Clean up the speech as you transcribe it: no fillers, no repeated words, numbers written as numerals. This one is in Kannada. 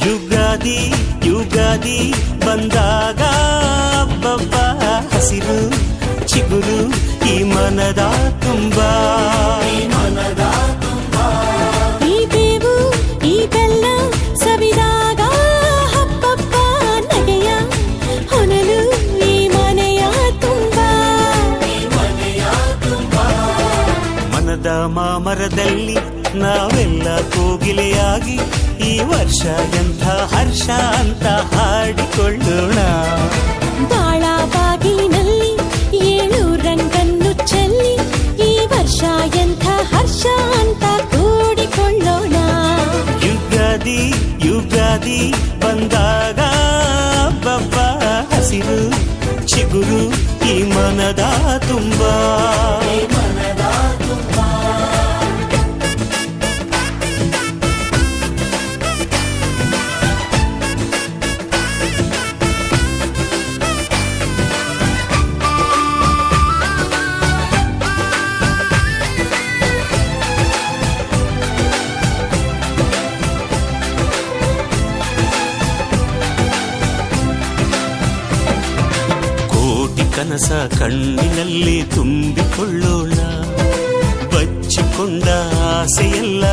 ಯುಗಾದಿ ಯುಗಾದಿ ಬಂದಾಗ ಹಬ್ಬ ಹಸಿರು ಚಿಗುರು ಈ ಮನದ ತುಂಬಾ ಈ ಬೇವು ಈ ಬೆಲ್ಲ ಸವಿದಾಗ ಹಬ್ಬ ನಗೆಯ ಹೊನಲು ಈ ಮನೆಯ ತುಂಬಾ ಮನದ ಮಾಮರದಲ್ಲಿ ನಾವೆಲ್ಲ ಕೋಗಿಲೆಯಾಗಿ ಈ ವರ್ಷ ಎಂಥ ಹರ್ಷ ಅಂತ ಹಾಡಿಕೊಳ್ಳೋಣ. ಬಾಳ ಬಾಗಿಲಿನಲ್ಲಿ 7 ರಂಗನ್ನು ಚೆಲ್ಲಿ ಈ ವರ್ಷ ಎಂಥ ಹರ್ಷ ಅಂತ ಕೂಡಿಕೊಳ್ಳೋಣ. ಯುಗಾದಿ ಯುಗಾದಿ ಬಂದಾಗ ಹಬ್ಬ ಹಸಿರು ಚಿಗುರು ಈ ಮನದ ತುಂಬಾ ಕನಸ ಕಣ್ಣಿನಲ್ಲಿ ತುಂಬಿಕೊಳ್ಳೋಣ, ಬಚ್ಚಿಕೊಂಡ ಆಸೆಯೆಲ್ಲ